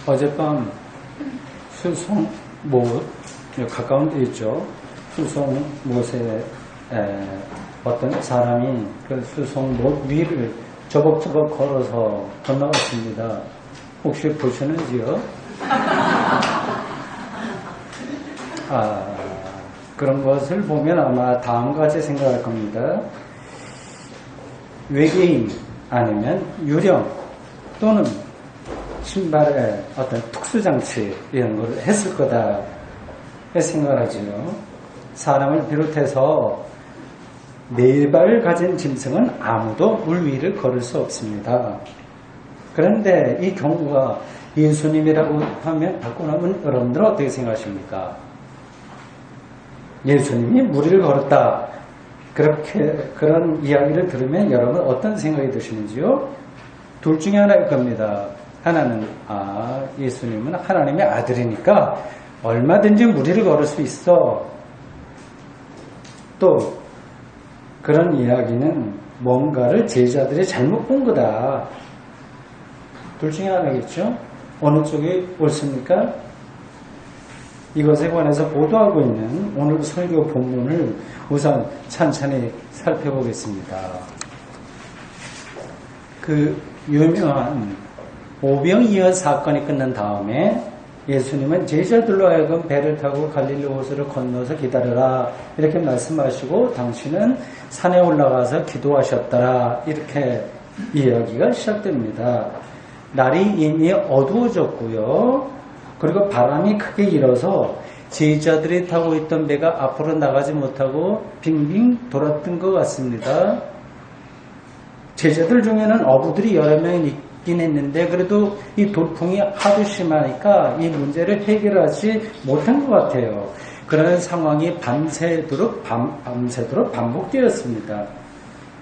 어젯밤 수송못, 가까운 데 있죠. 수송못에 어떤 사람이 그 수송못 위를 저벅저벅 걸어서 건너갔습니다. 혹시 보시는지요? 그런 것을 보면 아마 다음과 같이 생각할 겁니다. 외계인 아니면 유령 또는 신발에 어떤 특수장치 이런 걸 했을 거다 생각하죠. 사람을 비롯해서 네 발을 가진 짐승은 아무도 물 위를 걸을 수 없습니다. 그런데 이 경우가 예수님이라고 바꾸고 나면 여러분들은 어떻게 생각하십니까? 예수님이 물 위를 걸었다. 그런 이야기를 들으면 여러분 어떤 생각이 드시는지요? 둘 중에 하나일 겁니다. 하나는 예수님은 하나님의 아들이니까 얼마든지 물 위를 걸을 수 있어. 또 그런 이야기는 뭔가를 제자들이 잘못 본 거다. 둘 중에 하나겠죠? 어느 쪽이 옳습니까? 이것에 관해서 보도하고 있는 오늘 설교 본문을 우선 천천히 살펴보겠습니다. 그 유명한 오병이어 사건이 끝난 다음에 예수님은 제자들로 하여금 배를 타고 갈릴리 호수를 건너서 기다려라 이렇게 말씀하시고 당신은 산에 올라가서 기도하셨더라 이렇게 이야기가 시작됩니다. 날이 이미 어두워졌고요. 그리고 바람이 크게 일어서 제자들이 타고 있던 배가 앞으로 나가지 못하고 빙빙 돌았던 것 같습니다. 제자들 중에는 어부들이 여러 명 있긴 했는데 그래도 이 돌풍이 하도 심하니까 이 문제를 해결하지 못한 것 같아요. 그런 상황이 밤새도록 반복되었습니다.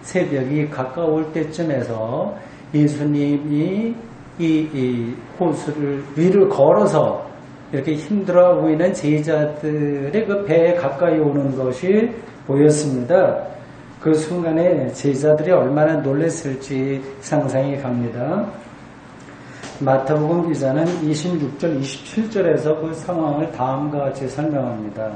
새벽이 가까울 때쯤에서 예수님이 이 호수를 위를 걸어서 이렇게 힘들어하고 있는 제자들의 그 배에 가까이 오는 것이 보였습니다. 그 순간에 제자들이 얼마나 놀랐을지 상상이 갑니다. 마태복음 기자는 26절, 27절에서 그 상황을 다음과 같이 설명합니다.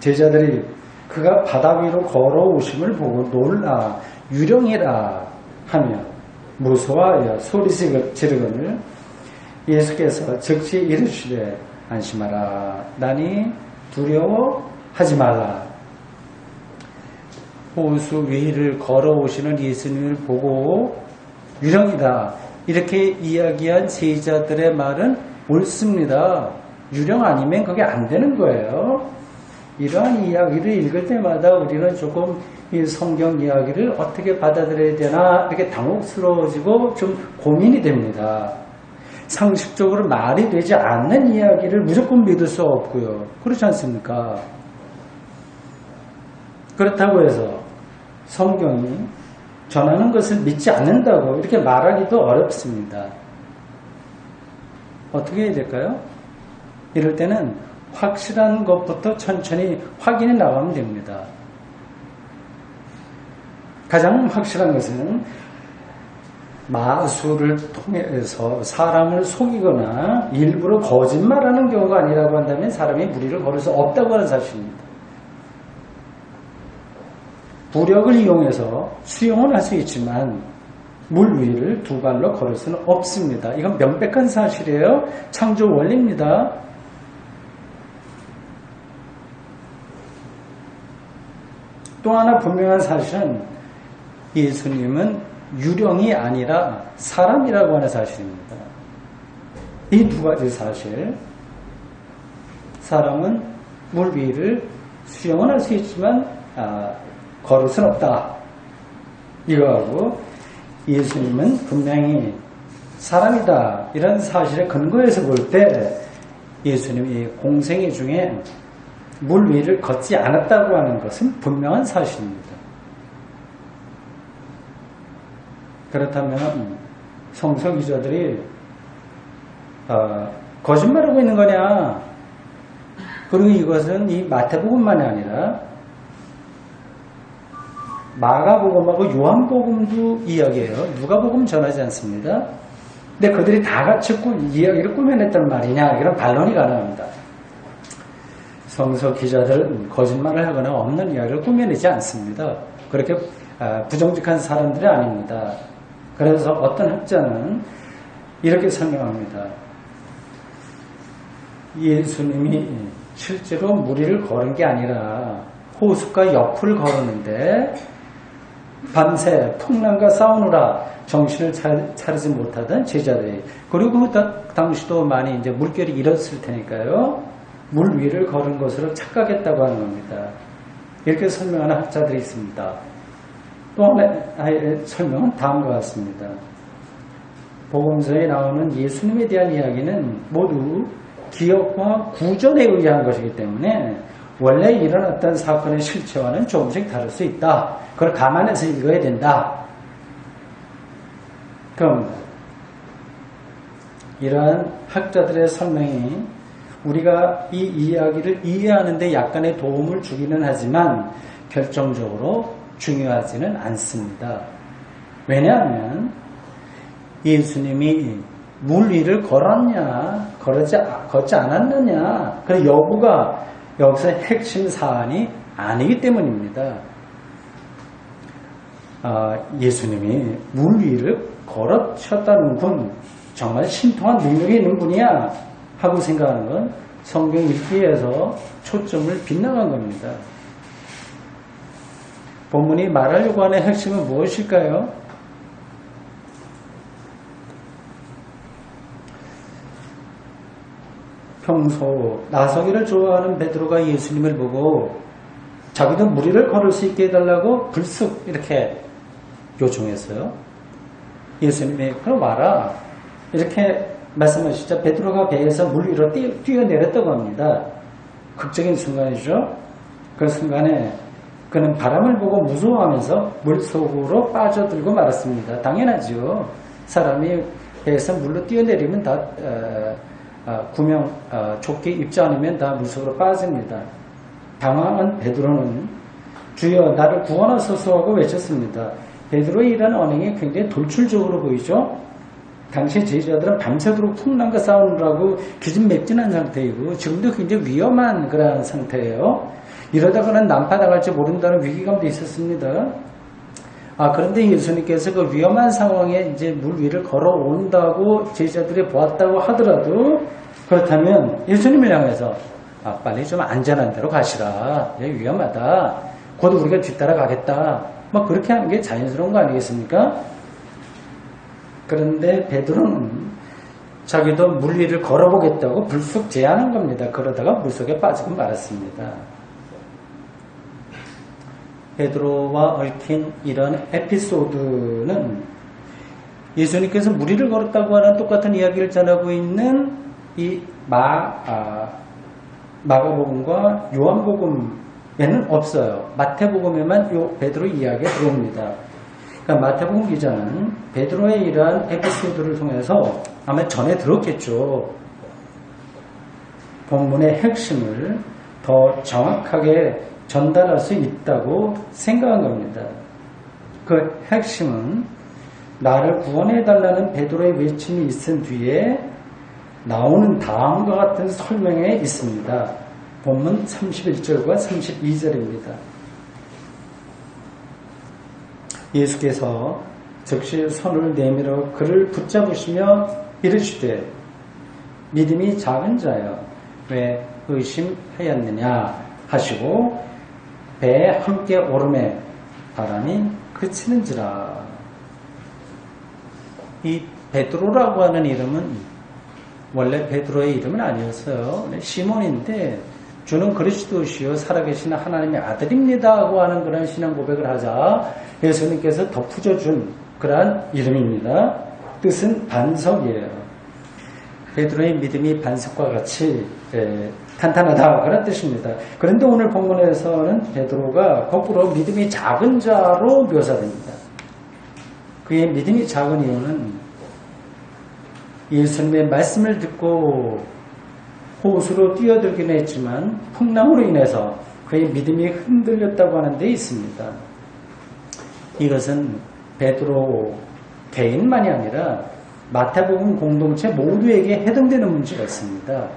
제자들이 그가 바다 위로 걸어오심을 보고 놀라 유령이라 하며 무서워하여 소리 지르거늘 예수께서 즉시 이르시되 안심하라 나니 두려워하지 말라. 호수 위를 걸어오시는 예수님을 보고 유령이다 이렇게 이야기한 제자들의 말은 옳습니다. 유령 아니면 그게 안 되는 거예요. 이러한 이야기를 읽을 때마다 우리는 조금 이 성경 이야기를 어떻게 받아들여야 되나 이렇게 당혹스러워지고 좀 고민이 됩니다. 상식적으로 말이 되지 않는 이야기를 무조건 믿을 수 없고요. 그렇지 않습니까? 그렇다고 해서 성경이 전하는 것을 믿지 않는다고 이렇게 말하기도 어렵습니다. 어떻게 해야 될까요? 이럴 때는 확실한 것부터 천천히 확인해 나가면 됩니다. 가장 확실한 것은 마술을 통해서 사람을 속이거나 일부러 거짓말하는 경우가 아니라고 한다면 사람이 물 위를 걸을 수 없다고 하는 사실입니다. 부력을 이용해서 수영은 할 수 있지만 물 위를 두 발로 걸을 수는 없습니다. 이건 명백한 사실이에요. 창조 원리입니다. 또 하나 분명한 사실은 예수님은 유령이 아니라 사람이라고 하는 사실입니다. 이 두 가지 사실, 사람은 물 위를 수영은 할 수 있지만 걸을 수는 없다. 이거하고 예수님은 분명히 사람이다. 이런 사실의 근거에서 볼 때 예수님이 공생애 중에 물 위를 걷지 않았다고 하는 것은 분명한 사실입니다. 그렇다면 성서 기자들이 거짓말하고 있는 거냐? 그리고 이것은 이 마태복음만이 아니라 마가복음하고 요한복음도 이야기해요. 누가복음 전하지 않습니다. 근데 그들이 다 같이 이야기를 꾸며냈단 말이냐, 이런 반론이 가능합니다. 성서 기자들은 거짓말을 하거나 없는 이야기를 꾸며내지 않습니다. 그렇게 부정직한 사람들이 아닙니다. 그래서 어떤 학자는 이렇게 설명합니다. 예수님이 실제로 무리를 걸은 게 아니라 호숫가 옆을 걸었는데 밤새 풍랑과 싸우느라 정신을 차리지 못하던 제자들이, 그리고 당시도 많이 이제 물결이 일었을 테니까요, 물 위를 걸은 것으로 착각했다고 하는 겁니다. 이렇게 설명하는 학자들이 있습니다. 또 하나의 설명은 다음과 같습니다. 복음서에 나오는 예수님에 대한 이야기는 모두 기억과 구전에 의한 것이기 때문에 원래 일어났던 사건의 실체와는 조금씩 다를 수 있다. 그걸 감안해서 읽어야 된다. 그럼 이러한 학자들의 설명이 우리가 이 이야기를 이해하는 데 약간의 도움을 주기는 하지만 결정적으로 중요하지는 않습니다. 왜냐하면 예수님이 물 위를 걸었냐, 걷지 않았느냐, 그 여부가 여기서 핵심 사안이 아니기 때문입니다. 예수님이 물 위를 걸으셨다는 분, 정말 신통한 능력이 있는 분이야 하고 생각하는 건 성경 읽기에서 초점을 빗나간 겁니다. 본문이 말하려고 하는 핵심은 무엇일까요? 평소 나서기를 좋아하는 베드로가 예수님을 보고 자기도 무리를 걸을 수 있게 해달라고 불쑥 이렇게 요청했어요. 예수님이 그럼 와라 이렇게 말씀하시자 베드로가 배에서 물 위로 뛰어내렸다고 합니다. 극적인 순간이죠. 그 순간에 그는 바람을 보고 무서워하면서 물속으로 빠져들고 말았습니다. 당연하죠. 사람이 배에서 물로 뛰어내리면 다 구명 조끼 입지 않으면 다 물속으로 빠집니다. 당황한 베드로는 주여 나를 구원하소서 하고 외쳤습니다. 베드로의 이런 언행이 굉장히 돌출적으로 보이죠. 당시 제자들은 밤새도록 풍랑과 싸우느라고 기진맥진한 상태이고 지금도 굉장히 위험한 그런 상태예요. 이러다가는 난파당할지 모른다는 위기감도 있었습니다. 그런데 예수님께서 그 위험한 상황에 이제 물 위를 걸어온다고 제자들이 보았다고 하더라도 그렇다면 예수님을 향해서 빨리 좀 안전한 데로 가시라. 위험하다. 곧 우리가 뒤따라가겠다. 막 그렇게 하는 게 자연스러운 거 아니겠습니까? 그런데 베드로는 자기도 물 위를 걸어보겠다고 불쑥 제안한 겁니다. 그러다가 물속에 빠지고 말았습니다. 베드로와 얽힌 이런 에피소드는 예수님께서 무리를 걸었다고 하는 똑같은 이야기를 전하고 있는 이 마가복음과 요한복음에는 없어요. 마태복음에만 요 베드로 이야기가 들어옵니다. 그러니까 마태복음 기자는 베드로의 이러한 에피소드를 통해서 아마 전해 들었겠죠. 본문의 핵심을 더 정확하게 전달할 수 있다고 생각한 겁니다. 그 핵심은 나를 구원해달라는 베드로의 외침이 있은 뒤에 나오는 다음과 같은 설명에 있습니다. 본문 31절과 32절입니다. 예수께서 즉시 손을 내밀어 그를 붙잡으시며 이르시되 믿음이 작은 자여 왜 의심하였느냐 하시고 배에 함께 오름에 바람이 그치는지라. 이 베드로라고 하는 이름은 원래 베드로의 이름은 아니었어요. 시몬인데 주는 그리스도시요 살아계신 하나님의 아들입니다 하고 하는 그런 신앙 고백을 하자 예수님께서 덧붙여준 그러한 이름입니다. 뜻은 반석이에요. 베드로의 믿음이 반석과 같이 탄탄하다 그런 뜻입니다. 그런데 오늘 본문에서는 베드로가 거꾸로 믿음이 작은 자로 묘사됩니다. 그의 믿음이 작은 이유는 예수님의 말씀을 듣고 호수로 뛰어들긴 했지만 풍랑으로 인해서 그의 믿음이 흔들렸다고 하는 데 있습니다. 이것은 베드로 개인만이 아니라 마태복음 공동체 모두에게 해당되는 문제가 있습니다.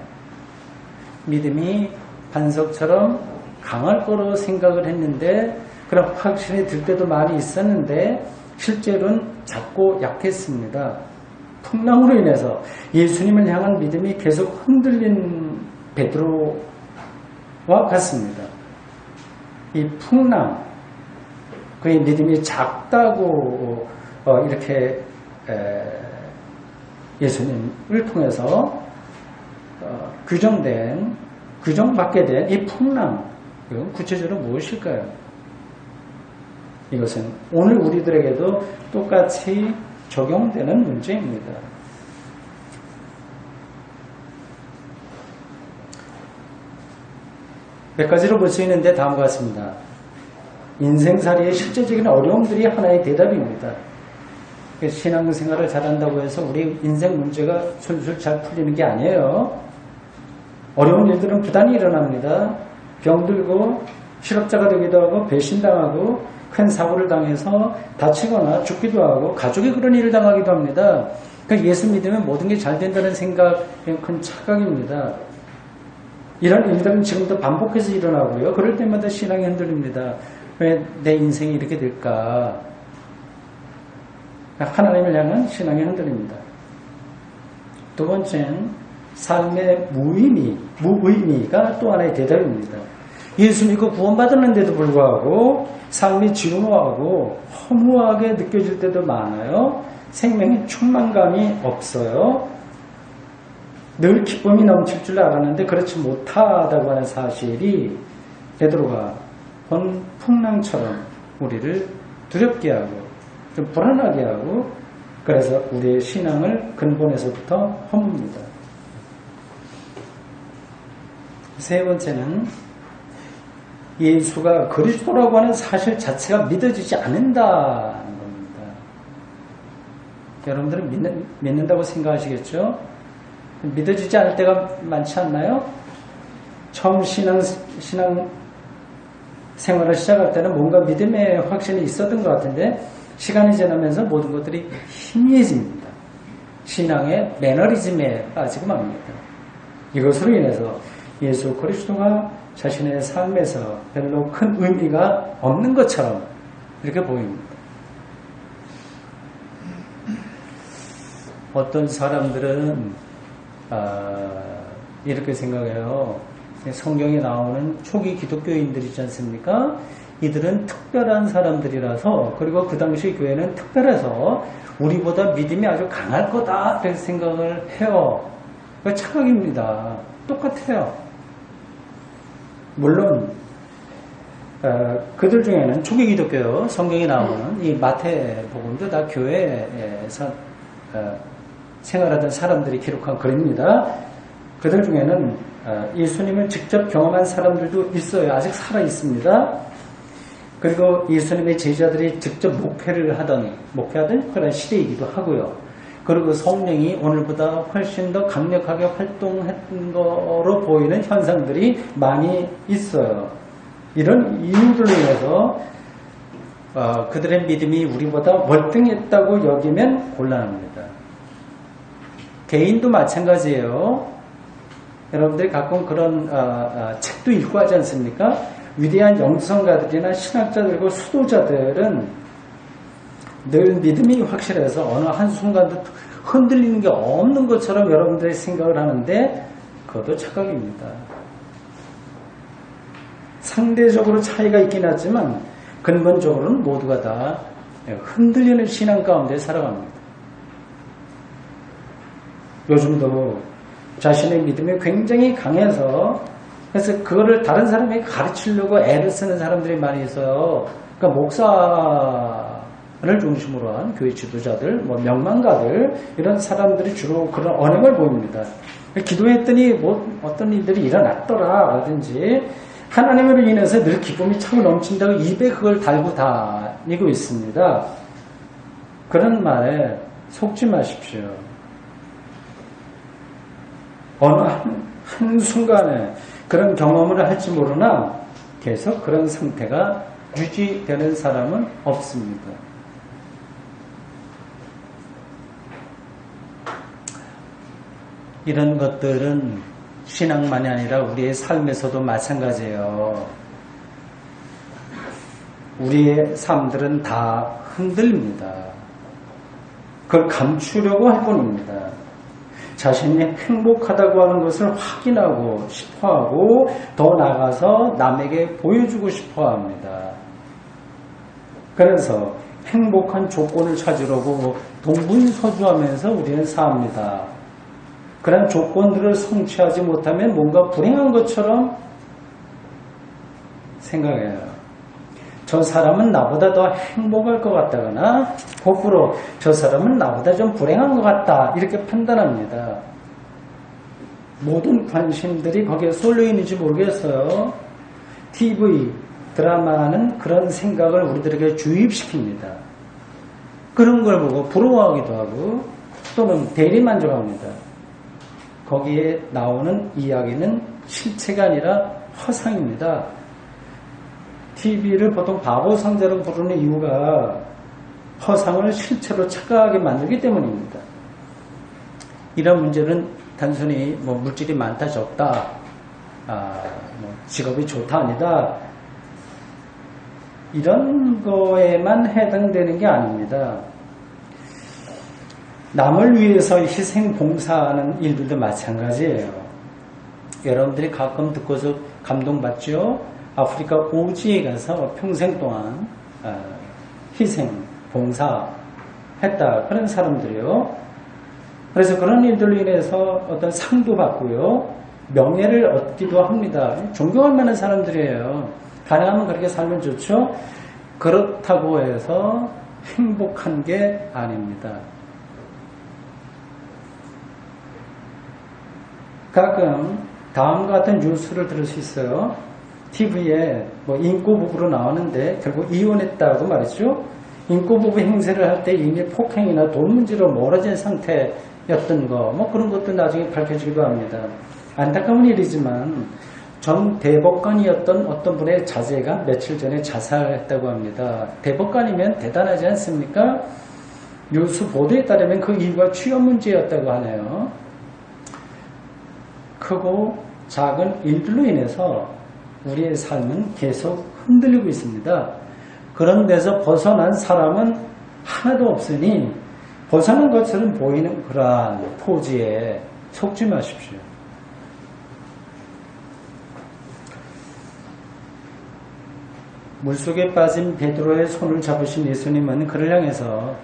믿음이 반석처럼 강할 거로 생각을 했는데 그런 확신이 들 때도 많이 있었는데 실제로는 작고 약했습니다. 풍랑으로 인해서 예수님을 향한 믿음이 계속 흔들린 베드로와 같습니다. 이 풍랑, 그의 믿음이 작다고 이렇게 예수님을 통해서 규정받게 된 이 풍랑, 이건 구체적으로 무엇일까요? 이것은 오늘 우리들에게도 똑같이 적용되는 문제입니다. 몇 가지로 볼 수 있는데 다음과 같습니다. 인생살이의 실제적인 어려움들이 하나의 대답입니다. 신앙생활을 잘한다고 해서 우리 인생 문제가 술술 잘 풀리는 게 아니에요. 어려운 일들은 부단히 일어납니다. 병들고 실업자가 되기도 하고 배신당하고 큰 사고를 당해서 다치거나 죽기도 하고 가족이 그런 일을 당하기도 합니다. 그러니까 예수 믿으면 모든 게 잘 된다는 생각은 큰 착각입니다. 이런 일들은 지금도 반복해서 일어나고요. 그럴 때마다 신앙이 흔들립니다. 왜 내 인생이 이렇게 될까? 하나님을 향한 신앙이 흔들립니다. 두 번째는 삶의 무의미가 또 하나의 대답입니다. 예수 믿고 구원받았는데도 불구하고 삶이 지루하고 허무하게 느껴질 때도 많아요. 생명에 충만감이 없어요. 늘 기쁨이 넘칠 줄 알았는데 그렇지 못하다고 하는 사실이 베드로가 본 풍랑처럼 우리를 두렵게 하고 좀 불안하게 하고 그래서 우리의 신앙을 근본에서부터 허뭅니다. 세 번째는 예수가 그리스도라고 하는 사실 자체가 믿어지지 않는다는 겁니다. 여러분들은 믿는다고 생각하시겠죠? 믿어지지 않을 때가 많지 않나요? 처음 신앙 생활을 시작할 때는 뭔가 믿음의 확신이 있었던 것 같은데 시간이 지나면서 모든 것들이 희미해집니다. 신앙의 매너리즘에 빠지고 맙니다. 이것으로 인해서 예수 그리스도가 자신의 삶에서 별로 큰 의미가 없는 것처럼 이렇게 보입니다. 어떤 사람들은 이렇게 생각해요. 성경에 나오는 초기 기독교인들이지 않습니까? 이들은 특별한 사람들이라서 그리고 그 당시 교회는 특별해서 우리보다 믿음이 아주 강할 거다 이렇게 생각을 해요. 그거 착각입니다. 똑같아요. 물론 그들 중에는 초기 기독교 성경에 나오는 이 마태복음도 다 교회에서 생활하던 사람들이 기록한 글입니다. 그들 중에는 예수님을 직접 경험한 사람들도 있어요. 아직 살아 있습니다. 그리고 예수님의 제자들이 직접 목회하던 그런 시대이기도 하고요. 그리고 성령이 오늘보다 훨씬 더 강력하게 활동했던 거로 보이는 현상들이 많이 있어요. 이런 이유들로 인해서 그들의 믿음이 우리보다 월등했다고 여기면 곤란합니다. 개인도 마찬가지예요. 여러분들이 가끔 그런 책도 읽고 하지 않습니까? 위대한 영성가들이나 신학자들과 수도자들은 늘 믿음이 확실해서 어느 한순간도 흔들리는 게 없는 것처럼 여러분들이 생각을 하는데 그것도 착각입니다. 상대적으로 차이가 있긴 하지만 근본적으로는 모두가 다 흔들리는 신앙 가운데 살아갑니다. 요즘도 자신의 믿음이 굉장히 강해서 그래서 그거를 다른 사람에게 가르치려고 애를 쓰는 사람들이 많이 있어요. 그러니까 목사를 중심으로 한 교회 지도자들, 명망가들 이런 사람들이 주로 그런 언행을 보입니다. 기도했더니 어떤 일들이 일어났더라라든지 하나님으로 인해서 늘 기쁨이 차고 넘친다고 입에 그걸 달고 다니고 있습니다. 그런 말에 속지 마십시오. 어느 한순간에 그런 경험을 할지 모르나 계속 그런 상태가 유지되는 사람은 없습니다. 이런 것들은 신앙만이 아니라 우리의 삶에서도 마찬가지예요. 우리의 삶들은 다 흔들립니다. 그걸 감추려고 할 뿐입니다. 자신이 행복하다고 하는 것을 확인하고 싶어하고 더 나아가서 남에게 보여주고 싶어합니다. 그래서 행복한 조건을 찾으려고 동분서주하면서 우리는 삽니다. 그런 조건들을 성취하지 못하면 뭔가 불행한 것처럼 생각해요. 저 사람은 나보다 더 행복할 것 같다거나 거꾸로 저 사람은 나보다 좀 불행한 것 같다 이렇게 판단합니다. 모든 관심들이 거기에 쏠려 있는지 모르겠어요. TV, 드라마는 그런 생각을 우리들에게 주입시킵니다. 그런 걸 보고 부러워하기도 하고 또는 대리만족합니다. 거기에 나오는 이야기는 실체가 아니라 허상입니다. TV를 보통 바보 상자로 부르는 이유가 허상을 실체로 착각하게 만들기 때문입니다. 이런 문제는 단순히 물질이 많다 적다, 직업이 좋다 아니다 이런 거에만 해당되는 게 아닙니다. 남을 위해서 희생 봉사하는 일들도 마찬가지예요. 여러분들이 가끔 듣고서 감동받죠? 아프리카 오지에 가서 평생 동안 희생 봉사했다 그런 사람들이요. 그래서 그런 일들로 인해서 어떤 상도 받고요, 명예를 얻기도 합니다. 존경할 만한 사람들이에요. 가능하면 그렇게 살면 좋죠. 그렇다고 해서 행복한 게 아닙니다. 가끔 다음과 같은 뉴스를 들을 수 있어요. TV에 인꼬 부부로 나오는데 결국 이혼했다고 말이죠. 인꼬 부부 행세를 할 때 이미 폭행이나 돈 문제로 멀어진 상태였던 거, 그런 것도 나중에 밝혀지기도 합니다. 안타까운 일이지만 전 대법관이었던 어떤 분의 자제가 며칠 전에 자살했다고 합니다. 대법관이면 대단하지 않습니까? 뉴스 보도에 따르면 그 이유가 취업 문제였다고 하네요. 크고 작은 일들로 인해서 우리의 삶은 계속 흔들리고 있습니다. 그런 데서 벗어난 사람은 하나도 없으니 벗어난 것처럼 보이는 그러한 포즈에 속지 마십시오. 물속에 빠진 베드로의 손을 잡으신 예수님은 그를 향해서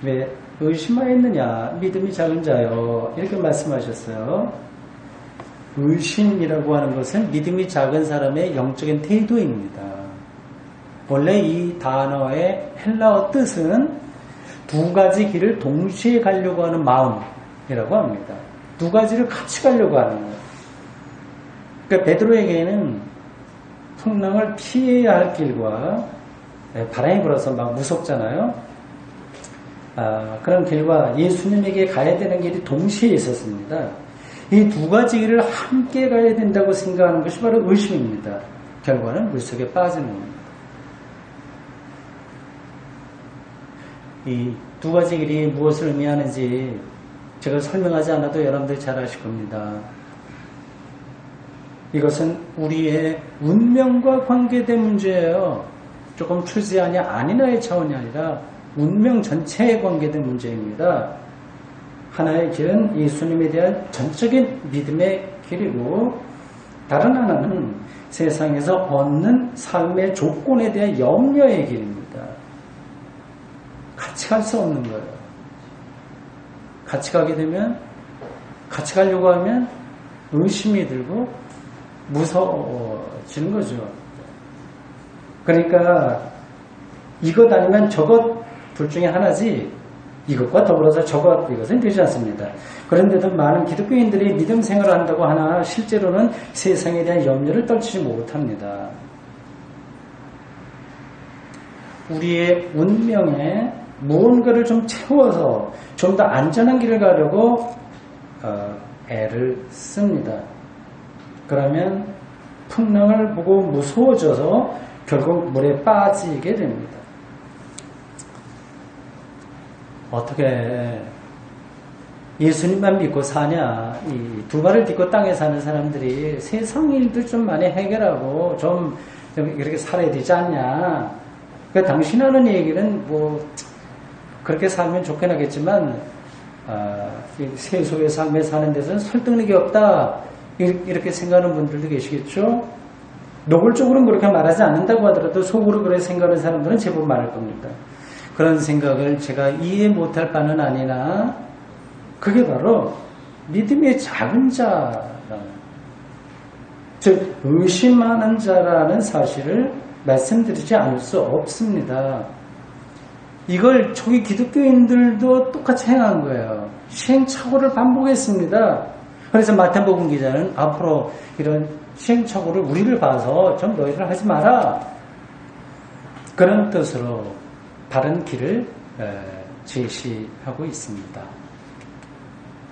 왜 의심하였느냐 믿음이 작은 자여 이렇게 말씀하셨어요. 의심이라고 하는 것은 믿음이 작은 사람의 영적인 태도입니다. 원래 이 단어의 헬라어 뜻은 두 가지 길을 동시에 가려고 하는 마음이라고 합니다. 두 가지를 같이 가려고 하는 거예요. 그러니까 베드로에게는 풍랑을 피해야 할 길과 바람이 불어서 막 무섭잖아요. 그런 길과 예수님에게 가야 되는 길이 동시에 있었습니다. 이 두 가지 길을 함께 가야 된다고 생각하는 것이 바로 의심입니다. 결과는 물속에 빠지는 겁니다. 이 두 가지 길이 무엇을 의미하는지 제가 설명하지 않아도 여러분들이 잘 아실 겁니다. 이것은 우리의 운명과 관계된 문제예요. 조금 추지하냐 아니냐의 차원이 아니라 운명 전체에 관계된 문제입니다. 하나의 길은 예수님에 대한 전적인 믿음의 길이고 다른 하나는 세상에서 얻는 삶의 조건에 대한 염려의 길입니다. 같이 갈 수 없는 거예요. 같이 가게 되면, 같이 가려고 하면 의심이 들고 무서워지는 거죠. 그러니까 이것 아니면 저것 둘 중에 하나지 이것과 더불어서 저것 이것은 되지 않습니다. 그런데도 많은 기독교인들이 믿음 생활을 한다고 하나 실제로는 세상에 대한 염려를 떨치지 못합니다. 우리의 운명에 무언가를 좀 채워서 좀 더 안전한 길을 가려고 애를 씁니다. 그러면 풍랑을 보고 무서워져서 결국 물에 빠지게 됩니다. 어떻게 예수님만 믿고 사냐? 이 두 발을 딛고 땅에 사는 사람들이 세상 일도 좀 많이 해결하고 좀 이렇게 살아야 되지 않냐? 그 당신 하는 얘기는 뭐 그렇게 살면 좋긴 하겠지만 세속의 삶에 사는 데서는 설득력이 없다. 이렇게 생각하는 분들도 계시겠죠? 노골적으로는 그렇게 말하지 않는다고 하더라도 속으로 그렇게 생각하는 사람들은 제법 많을 겁니다. 그런 생각을 제가 이해 못할 바는 아니나 그게 바로 믿음의 작은 자라는, 즉 의심하는 자라는 사실을 말씀드리지 않을 수 없습니다. 이걸 초기 기독교인들도 똑같이 행한 거예요. 시행착오를 반복했습니다. 그래서 마태복음 기자는 앞으로 이런 시행착오를 우리를 봐서 좀 너희들 하지 마라. 그런 뜻으로 바른 길을 제시하고 있습니다.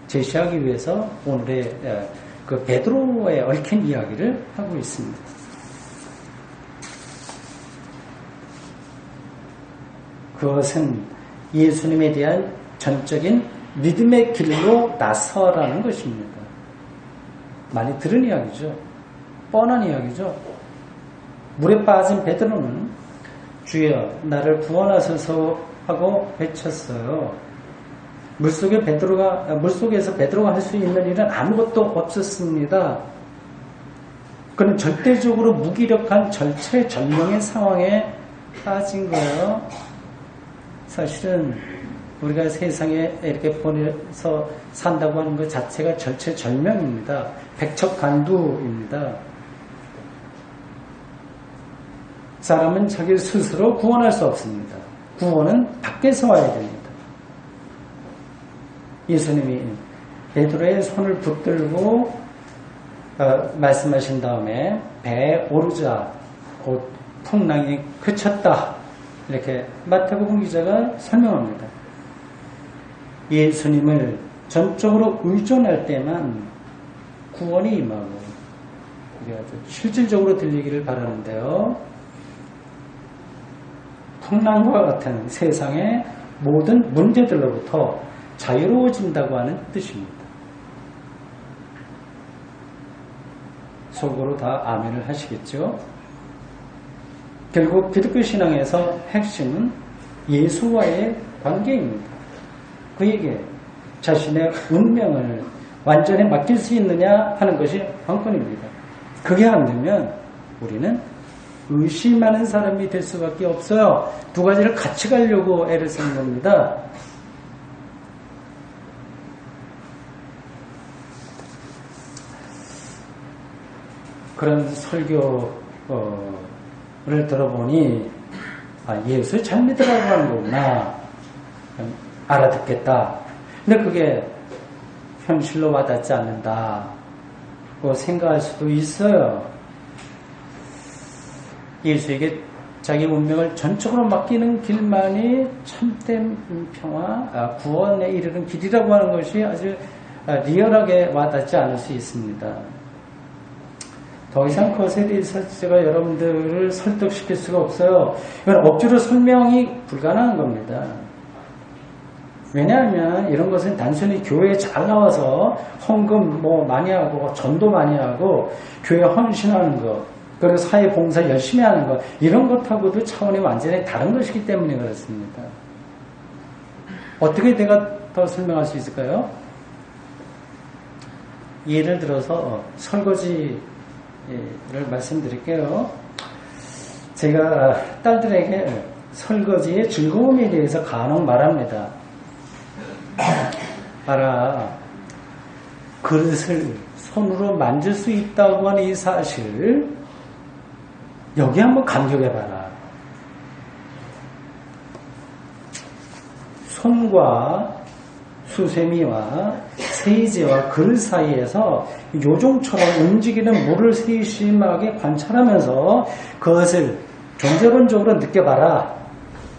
제시하기 위해서 오늘의 그 베드로에 얽힌 이야기를 하고 있습니다. 그것은 예수님에 대한 전적인 믿음의 길로 나서라는 것입니다. 많이 들은 이야기죠. 뻔한 이야기죠. 물에 빠진 베드로는 주여 나를 구원하소서 하고 외쳤어요. 물속에서 베드로가 할 수 있는 일은 아무것도 없었습니다. 그는 절대적으로 무기력한 절체절명의 상황에 빠진 거예요. 사실은 우리가 세상에 이렇게 보내서 산다고 하는 것 자체가 절체절명입니다. 백척간두입니다. 사람은 자기 스스로 구원할 수 없습니다. 구원은 밖에서 와야 됩니다. 예수님이 베드로의 손을 붙들고 말씀하신 다음에 배에 오르자 곧 풍랑이 그쳤다. 이렇게 마태복음 기자가 설명합니다. 예수님을 전적으로 의존할 때만 구원이 임하고 이게 아주 실질적으로 들리기를 바라는데요. 풍랑과 같은 세상의 모든 문제들로부터 자유로워진다고 하는 뜻입니다. 속으로 다 아멘을 하시겠죠? 결국 기독교 신앙에서 핵심은 예수와의 관계입니다. 그에게 자신의 운명을 완전히 맡길 수 있느냐 하는 것이 관건입니다. 그게 안 되면 우리는 의심하는 사람이 될 수밖에 없어요. 두 가지를 같이 가려고 애를 쓰는 겁니다. 그런 설교를 들어보니 예수 잘 믿으라고 하는 거구나 알아듣겠다. 근데 그게 현실로 와닿지 않는다고 생각할 수도 있어요. 예수에게 자기 운명을 전적으로 맡기는 길만이 참된 평화, 구원에 이르는 길이라고 하는 것이 아주 리얼하게 와닿지 않을 수 있습니다. 더 이상 그것에 대해서 제가 여러분들을 설득시킬 수가 없어요. 이건 억지로 설명이 불가능한 겁니다. 왜냐하면 이런 것은 단순히 교회에 잘 나와서 헌금 많이 하고 전도 많이 하고 교회 헌신하는 것 그리고 사회 봉사 열심히 하는 것 이런 것하고도 차원이 완전히 다른 것이기 때문에 그렇습니다. 어떻게 내가 더 설명할 수 있을까요? 예를 들어서 설거지를 말씀드릴게요. 제가 딸들에게 설거지의 즐거움에 대해서 간혹 말합니다. 알아, 그릇을 손으로 만질 수 있다고 하는 이 사실 여기 한번 감격해봐라. 손과 수세미와 세제와 그릇 사이에서 요종처럼 움직이는 물을 세심하게 관찰하면서 그것을 존재론적으로 느껴봐라.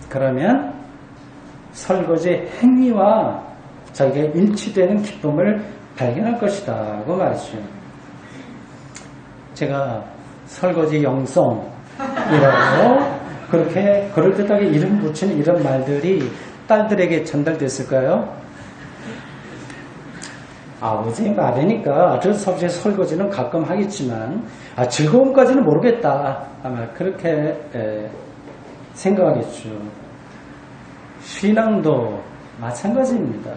그러면 설거지 행위와 자기가 일치되는 기쁨을 발견할 것이다 고 말이죠. 제가 설거지 영성이라고 그렇게 그럴듯하게 이름 붙이는 이런 말들이 딸들에게 전달됐을까요? 아버지 말이니까 저 석재 설거지는 가끔 하겠지만 즐거움까지는 모르겠다. 아마 그렇게 생각하겠죠. 신앙도 마찬가지입니다.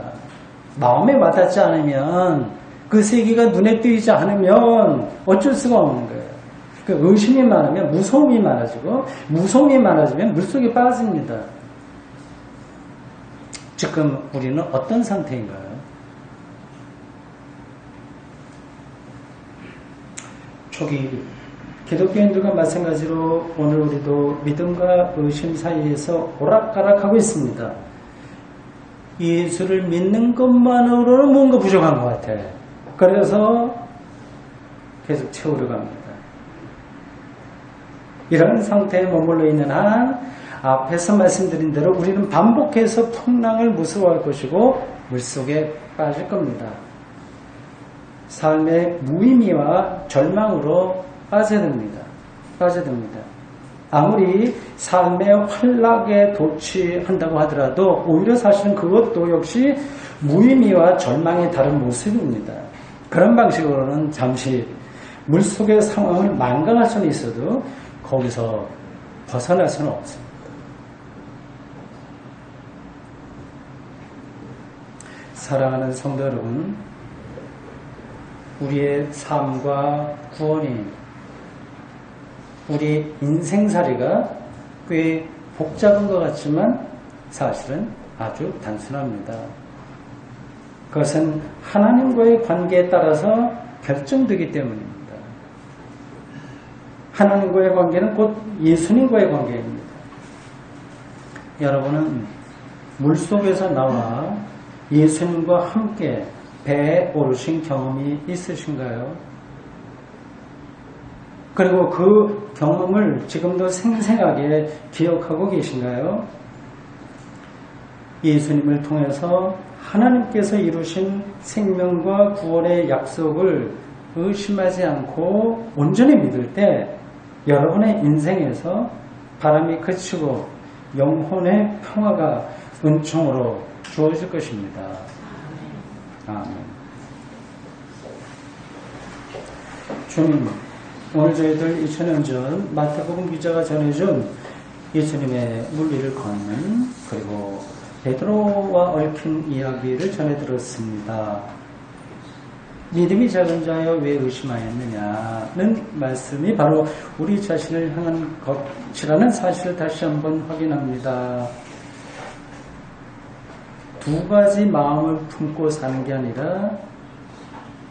마음에 와닿지 않으면 그 세계가 눈에 띄지 않으면 어쩔 수가 없는 거예요. 그 의심이 많으면 무서움이 많아지고 무서움이 많아지면 물속에 빠집니다. 지금 우리는 어떤 상태인가요? 초기 기독교인들과 마찬가지로 오늘 우리도 믿음과 의심 사이에서 오락가락하고 있습니다. 예수를 믿는 것만으로는 뭔가 부족한 것 같아. 그래서 계속 채우려 갑니다. 이런 상태에 머물러 있는 한 앞에서 말씀드린 대로 우리는 반복해서 풍랑을 무서워할 것이고 물속에 빠질 겁니다. 삶의 무의미와 절망으로 빠져듭니다. 아무리 삶의 활락에 도취한다고 하더라도 오히려 사실은 그것도 역시 무의미와 절망의 다른 모습입니다. 그런 방식으로는 잠시 물속의 상황을 망각할 수는 있어도 거기서 벗어날 수는 없습니다. 사랑하는 성도 여러분, 우리의 삶과 구원이 우리 인생살이가 꽤 복잡한 것 같지만 사실은 아주 단순합니다. 그것은 하나님과의 관계에 따라서 결정되기 때문입니다. 하나님과의 관계는 곧 예수님과의 관계입니다. 여러분은 물속에서 나와 예수님과 함께 배에 오르신 경험이 있으신가요? 그리고 그 경험을 지금도 생생하게 기억하고 계신가요? 예수님을 통해서 하나님께서 이루신 생명과 구원의 약속을 의심하지 않고 온전히 믿을 때 여러분의 인생에서 바람이 그치고 영혼의 평화가 은총으로 주어질 것입니다. 아멘. 주님, 오늘 저희들 2000년 전 마태복음 기자가 전해준 예수님의 물리를 걷는 그리고 베드로와 얽힌 이야기를 전해 들었습니다. 믿음이 작은 자여 왜 의심하였느냐는 말씀이 바로 우리 자신을 향한 것이라는 사실을 다시 한번 확인합니다. 두 가지 마음을 품고 사는 게 아니라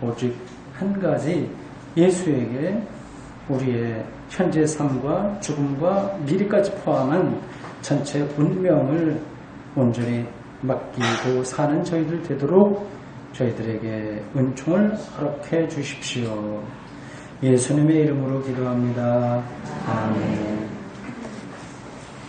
오직 한 가지 예수에게 우리의 현재 삶과 죽음과 미래까지 포함한 전체 운명을 온전히 맡기고 사는 저희들 되도록 저희들에게 은총을 허락해 주십시오. 예수님의 이름으로 기도합니다. 아멘.